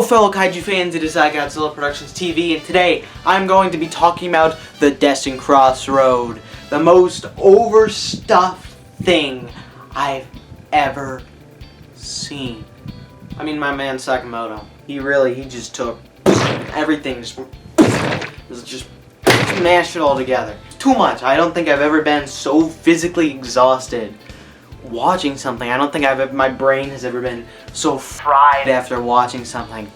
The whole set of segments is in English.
fellow kaiju fans, it is I, Godzilla Productions TV, and today I'm going to be talking about the Destined Crossroad, the most overstuffed thing I've ever seen. I mean, my man Sakamoto, he just took everything, just mashed it all together. It's too much. I don't think I've ever been so physically exhausted watching something. I don't think my brain has ever been so fried after watching something.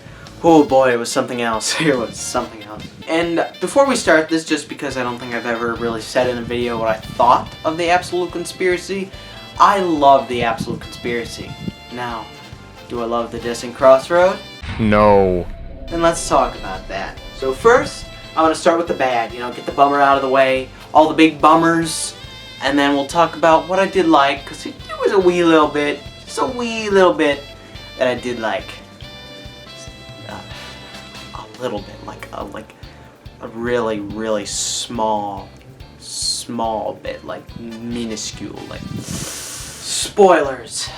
Oh boy, it was something else. It was something else. And before we start this, just because I don't think I've ever really said in a video what I thought of the Absolute Conspiracy, I love the Absolute Conspiracy. Now, do I love the Destined Crossroad? No. Then let's talk about that. So first, I want to start with the bad, get the bummer out of the way, all the big bummers, and then we'll talk about what I did like, because it was a wee little bit, just a wee little bit that I did like. A little bit, like a really, really small bit, like minuscule, like spoilers.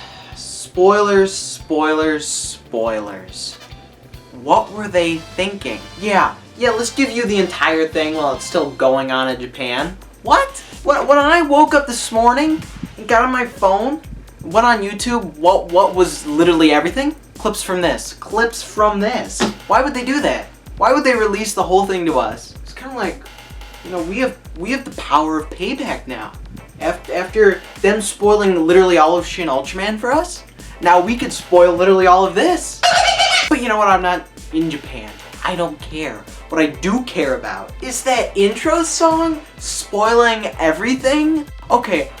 What were they thinking? Yeah, let's give you the entire thing while it's still going on in Japan. What? When I woke up this morning and got on my phone, went on YouTube, what was literally everything? Clips from this. Why would they do that? Why would they release the whole thing to us? It's kind of like, we have the power of payback now. After them spoiling literally all of Shin Ultraman for us, now we could spoil literally all of this. But you know what? I'm not in Japan. I don't care. What I do care about is that intro song spoiling everything. Okay,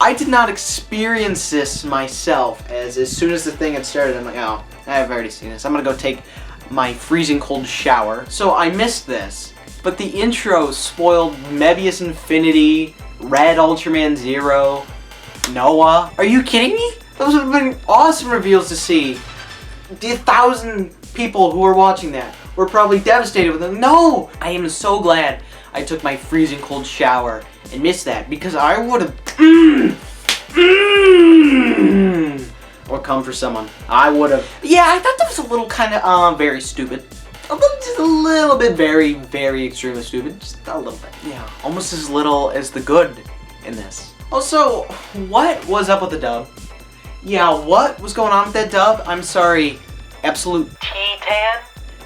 I did not experience this myself, as soon as the thing had started, I'm like, oh, I've already seen this. I'm gonna go take my freezing cold shower. So I missed this. But the intro spoiled Mebius Infinity, Red Ultraman Zero, Noah. Are you kidding me? Those would have been awesome reveals to see. The 1,000 people who were watching that were probably devastated with them. No! I am so glad I took my freezing cold shower and missed that, because I would have or come for someone. I would have. Yeah, I thought that was a little kind of very stupid. Just a little bit very, very extremely stupid. Just a little bit. Yeah, almost as little as the good in this. Also, what was up with the dub? Yeah, what was going on with that dub? I'm sorry, Absolute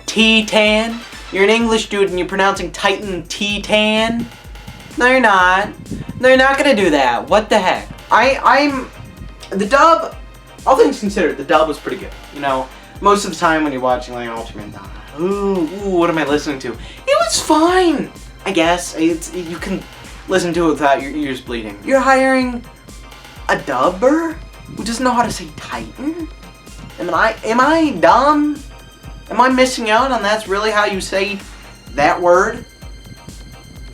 T-Tan? You're an English dude and you're pronouncing Titan T-Tan? No, you're not. No, you're not gonna do that. What the heck? The dub, all things considered, the dub was pretty good. Most of the time when you're watching like Ultraman, ooh, what am I listening to? It was fine, I guess. You can listen to it without your ears bleeding. You're hiring a dubber who doesn't know how to say Titan? Am I dumb? Am I missing out on that's really how you say that word?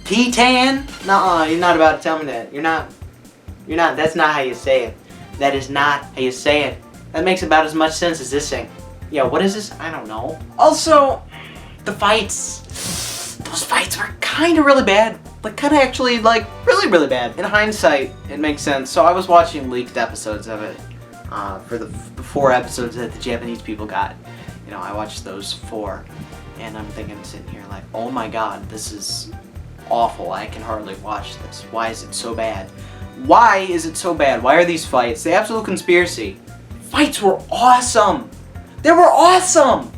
T-Tan? Nuh-uh, you're not about to tell me that. You're not, that's not how you say it. That is not how you say it. That makes about as much sense as this thing. Yeah, what is this? I don't know. Also, the fights. Those fights were kind of really bad. Like, kind of actually, like, really, really bad. In hindsight, it makes sense. So I was watching leaked episodes of it for the 4 episodes that the Japanese people got. I watched those 4, and I'm sitting here like, oh my god, this is awful. I can hardly watch this. Why is it so bad? Why is it so bad? Why are these fights? The Absolute Conspiracy. Fights were awesome. They were awesome.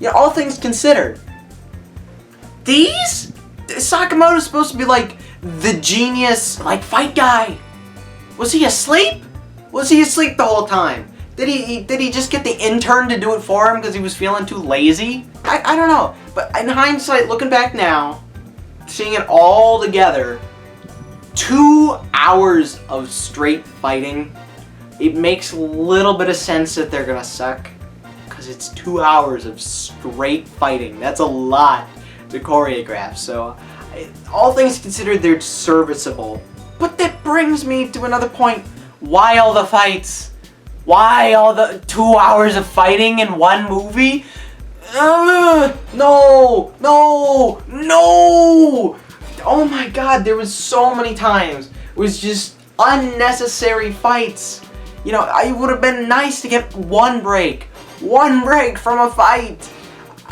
Yeah, all things considered. These? Sakamoto's supposed to be like the genius, like, fight guy. Was he asleep? Was he asleep the whole time? Did he just get the intern to do it for him because he was feeling too lazy? I don't know. But in hindsight, looking back now, seeing it all together, 2 hours of straight fighting, it makes a little bit of sense that they're gonna suck, because it's 2 hours of straight fighting. That's a lot to choreograph. So, all things considered, they're serviceable. But that brings me to another point. Why all the fights? Why all the 2 hours of fighting in one movie? No! Oh my god, there was so many times. It was just unnecessary fights. It would have been nice to get one break from a fight.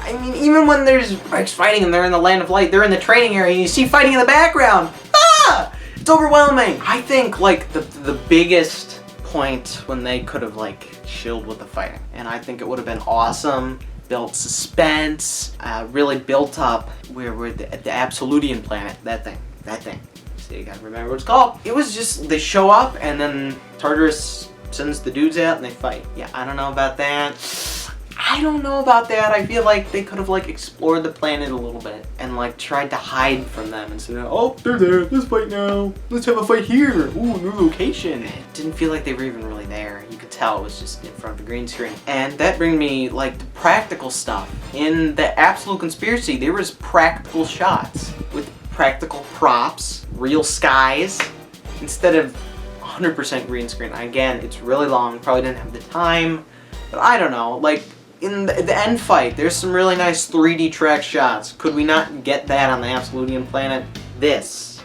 I mean, even when there's Rex fighting and they're in the land of light, they're in the training area and you see fighting in the background. Ah! It's overwhelming. I think like the biggest point when they could have like chilled with the fighting, and I think it would have been awesome. Built suspense, really built up where we're the Absolutian planet. That thing. See, you gotta remember what it's called. It was just, they show up and then Tartarus sends the dudes out and they fight. Yeah, I don't know about that. I feel like they could have like explored the planet a little bit and like tried to hide from them instead of, oh, they're there, let's fight now. Let's have a fight here. Ooh, new location. It didn't feel like they were even really there. You could tell it was just in front of a green screen. And that brings me like to practical stuff. In the Absolute Conspiracy, there was practical shots with practical props, real skies, instead of 100% green screen. Again, it's really long, probably didn't have the time, but I don't know, like, in the end fight, there's some really nice 3D track shots. Could we not get that on the Absolutian planet? This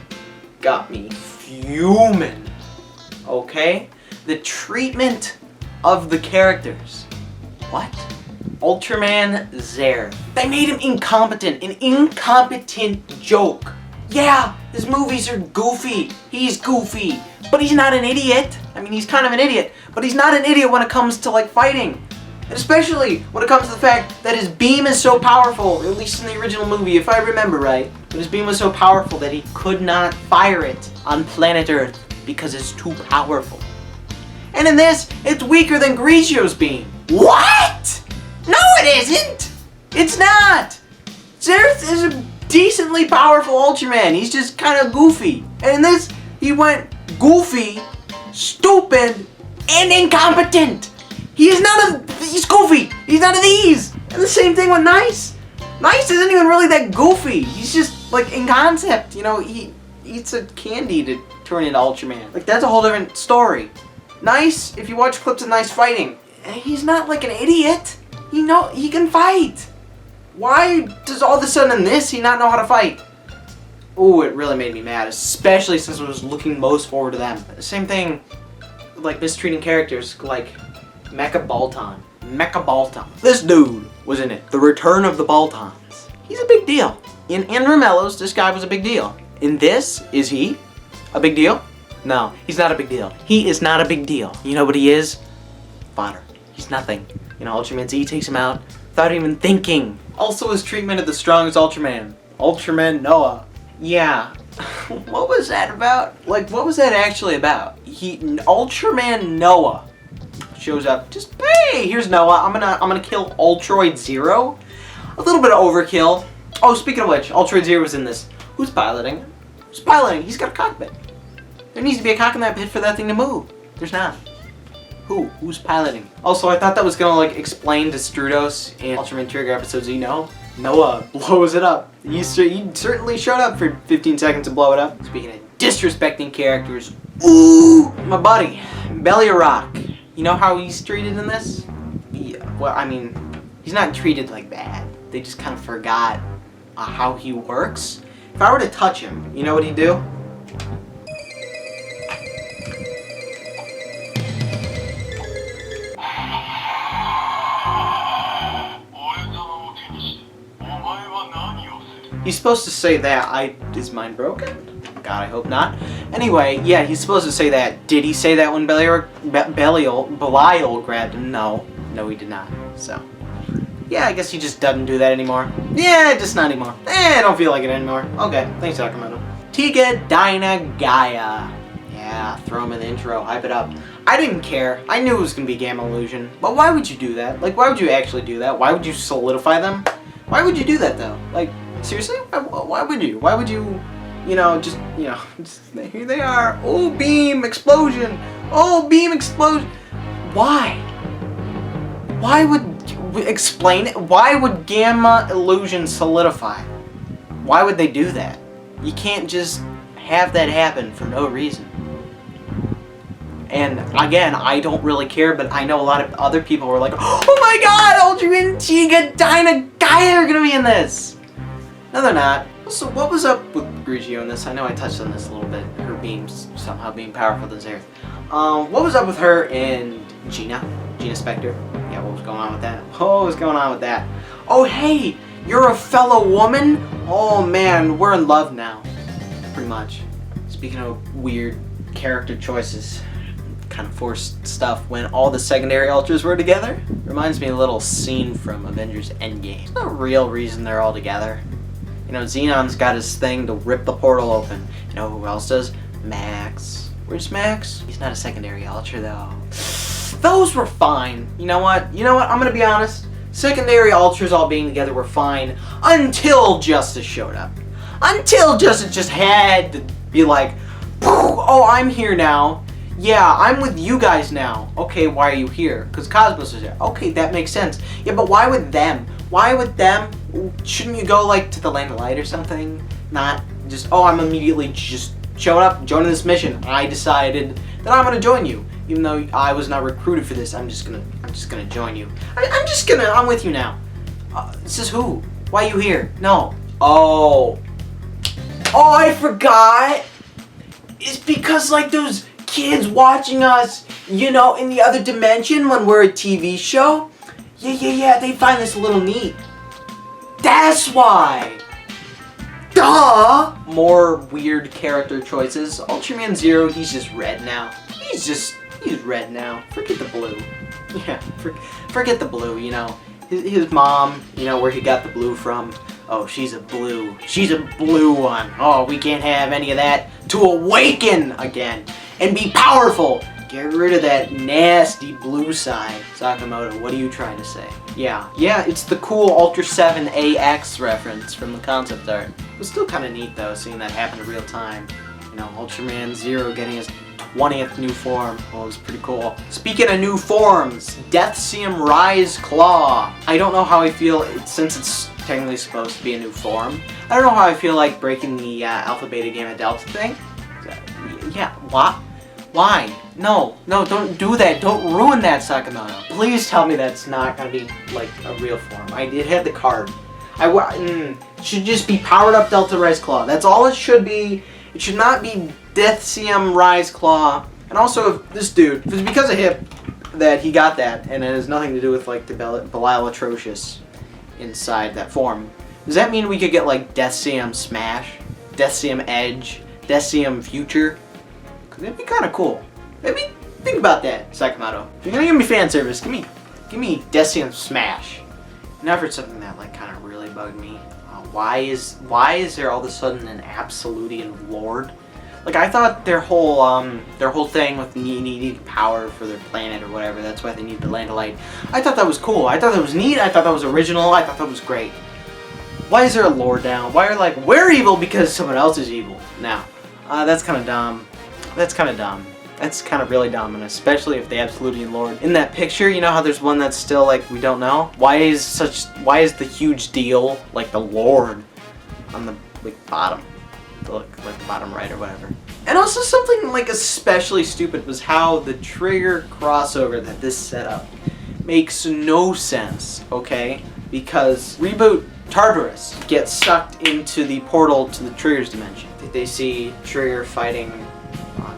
got me fuming. Okay? The treatment of the characters. What? Ultraman Zerth. They made him incompetent. An incompetent joke. Yeah, his movies are goofy. He's goofy. But he's not an idiot. I mean, he's kind of an idiot. But he's not an idiot when it comes to, like, fighting. And especially when it comes to the fact that his beam is so powerful, at least in the original movie, if I remember right, that his beam was so powerful that he could not fire it on planet Earth because it's too powerful. And in this, it's weaker than Grigio's beam. What? No, it isn't! It's not! Zerth is a decently powerful Ultraman. He's just kind of goofy. And in this, he went goofy, stupid, and incompetent. He's goofy. He's none of these. And the same thing with Nice. Nice isn't even really that goofy. He's just like in concept, you know, he eats a candy to turn into Ultraman. Like that's a whole different story. Nice, if you watch clips of Nice fighting, he's not like an idiot. He can fight. Why does all of a sudden in this he not know how to fight? Oh, it really made me mad, especially since I was looking most forward to them. Same thing, like mistreating characters like Mecha Balton. This dude was in it. The Return of the Baltons. He's a big deal. In Ramello's, this guy was a big deal. In this, is he a big deal? No, he's not a big deal. He is not a big deal. You know what he is? Fodder. He's nothing. You know, Ultraman Z takes him out without even thinking. Also his treatment of the strongest Ultraman. Ultraman Noah. Yeah. What was that about? Like, what was that actually about? Ultraman Noah shows up. Just, hey, here's Noah. I'm gonna kill Ultroid Zero. A little bit of overkill. Oh, speaking of which, Ultroid Zero was in this. Who's piloting? Who's piloting? He's got a cockpit. There needs to be a cock in that pit for that thing to move. There's not. Who's piloting? Also, I thought that was gonna like explain to Strudos in Ultraman Trigger episode Z. No. Noah blows it up. He certainly showed up for 15 seconds to blow it up. Speaking of disrespecting characters, ooh, my buddy, Beliarock. You know how he's treated in this? Yeah, well, I mean, he's not treated like that. They just kind of forgot how he works. If I were to touch him, you know what he'd do? He's supposed to say that. Is mine broken? God, I hope not. Anyway, yeah, he's supposed to say that. Did he say that when Belial grabbed him? No, he did not. So, yeah, I guess he just doesn't do that anymore. Yeah, just not anymore. I don't feel like it anymore. Okay, thanks, Sakamoto. Tiga Dyna Gaia. Yeah, throw him in the intro, hype it up. I didn't care. I knew it was gonna be Gamma Illusion. But why would you do that? Like, why would you actually do that? Why would you solidify them? Why would you do that though? Like, seriously? Why would you? Why would you, just here they are. Oh, beam explosion. Oh, beam explosion. Why? Why would, explain it? Why would Gamma Illusion solidify? Why would they do that? You can't just have that happen for no reason. And again, I don't really care, but I know a lot of other people were like, oh my god, Ultraman Tiga Dyna Gaia are gonna be in this! No, they're not. So what was up with Grigio in this? I know I touched on this a little bit, her beams somehow being powerful than Zerth. What was up with her and Gina Spectre? Yeah, what was going on with that? Oh, what was going on with that? Oh hey, you're a fellow woman? Oh man, we're in love now. Pretty much. Speaking of weird character choices, kind of forced stuff when all the secondary Ultras were together. Reminds me of a little scene from Avengers Endgame. There's no real reason they're all together. You know, Xenon's got his thing to rip the portal open. You know who else does? Max. Where's Max? He's not a secondary Ultra though. Those were fine. You know what? I'm gonna be honest. Secondary Ultras all being together were fine until Justice showed up. Until Justice just had to be like, oh, I'm here now. Yeah, I'm with you guys now. Okay, why are you here? Because Cosmos is here. Okay, that makes sense. Yeah, but why with them? Why with them? Shouldn't you go, like, to the Land of Light or something? Not just, oh, I'm immediately just showing up, joining this mission. I decided that I'm gonna join you. Even though I was not recruited for this, I'm just gonna join you. I'm with you now. This is who? Why are you here? No. Oh, I forgot. It's because, like, those kids watching us, you know, in the other dimension when we're a TV show. Yeah, they find this a little neat. That's why. Duh! More weird character choices. Ultraman Zero, he's just red now. He's red now. Forget the blue. Yeah, forget the blue, you know. His mom, you know, where he got the blue from. Oh, she's a blue one. Oh, we can't have any of that. To awaken again and be powerful. Get rid of that nasty blue side. Sakamoto, what are you trying to say? Yeah, it's the cool Ultra 7 AX reference from the concept art. It was still kind of neat though, seeing that happen in real time. You know, Ultraman Zero getting his 20th new form. Well, it was pretty cool. Speaking of new forms, Deathseum Rise Claw. I don't know how I feel since it's technically supposed to be a new form. I don't know how I feel like breaking the Alpha Beta Gamma Delta thing. Yeah, what? Why? No, don't do that. Don't ruin that, Sakamoto. Please tell me that's not gonna be like a real form. It had the card. Should just be powered up Delta Rise Claw. That's all it should be. It should not be Deathseum Rise Claw. And also, if this dude, if it's because of him that he got that, and it has nothing to do with like the Belial Atrocious inside that form, does that mean we could get like Deathseum Smash, Deathseum Edge, Deathseum Future? Cause that'd be kind of cool. Maybe think about that, Sakamoto. If you're gonna give me fan service, give me Deathseum Smash. And I've heard something that like kind of really bugged me. Why is there all of a sudden an Absolutian Lord? Like I thought their whole thing with needing power for their planet or whatever, that's why they need the Land of Light. I thought that was cool. I thought that was neat. I thought that was original. I thought that was great. Why is there a Lord now? Why are like, we're evil because someone else is evil now? That's kind of dumb. That's kind of dumb. That's kind of really dumb, and especially if the Absolutian Lord in that picture, you know how there's one that's still like we don't know. Why is the huge deal like the Lord on the like bottom, like the bottom right or whatever? And also something like especially stupid was how the trigger crossover that this set up makes no sense. Okay, because Reboot Tartarus gets sucked into the portal to the Trigger's dimension. They see Trigger fighting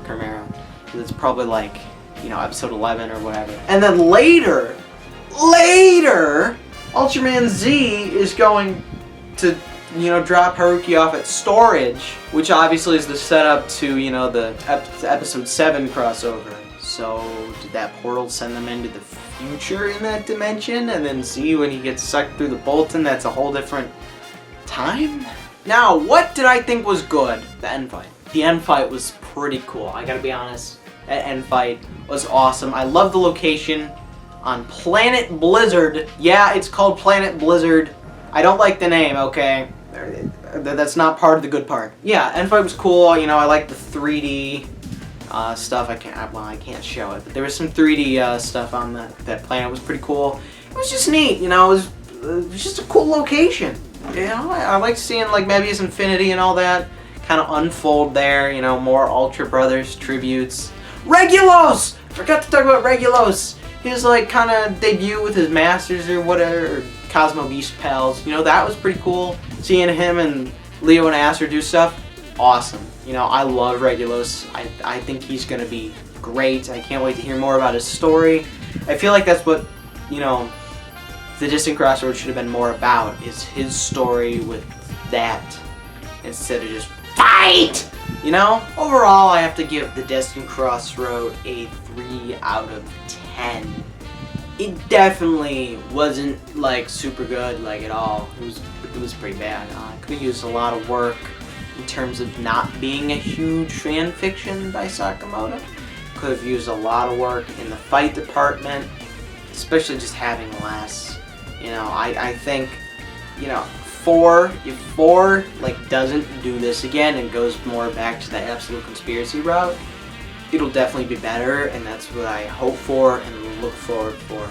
Chimera. It's probably like, you know, episode 11 or whatever. And then later, Ultraman Z is going to, you know, drop Haruki off at storage, which obviously is the setup to, you know, the episode 7 crossover. So did that portal send them into the future in that dimension? And then Z, when he gets sucked through the Bolton, that's a whole different time? Now, what did I think was good? The end fight. The end fight was pretty cool, I gotta be honest. That end fight was awesome. I love the location on Planet Blizzard. Yeah, it's called Planet Blizzard. I don't like the name, okay? That's not part of the good part. Yeah, end fight was cool. You know, I like the 3D stuff. I can't show it, but there was some 3D stuff on that planet. It was pretty cool. It was just neat, you know. It was just a cool location. You know, I like seeing like Mebius Infinity and all that kind of unfold there. You know, more Ultra Brothers tributes. Regulos! Forgot to talk about Regulos. His like kind of debut with his masters or whatever, or Cosmo Beast pals. You know, that was pretty cool. Seeing him and Leo and Aster do stuff, awesome. You know, I love Regulos. I think he's gonna be great. I can't wait to hear more about his story. I feel like that's what, you know, the Destined Crossroad should have been more about is his story with that instead of just fight! You know? Overall, I have to give the Destined Crossroad a 3 out of 10. It definitely wasn't like super good, like at all. It was pretty bad. Could have used a lot of work in terms of not being a huge fan fiction by Sakamoto. Could have used a lot of work in the fight department, especially just having less. You know, I think, you know, if 4 like doesn't do this again and goes more back to the absolute conspiracy route, it'll definitely be better, and that's what I hope for and look forward for.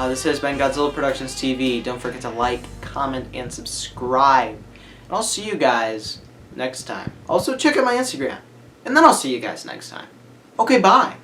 This has been Godzilla Productions TV. Don't forget to like, comment, and subscribe. And I'll see you guys next time. Also, check out my Instagram. And then I'll see you guys next time. Okay, bye.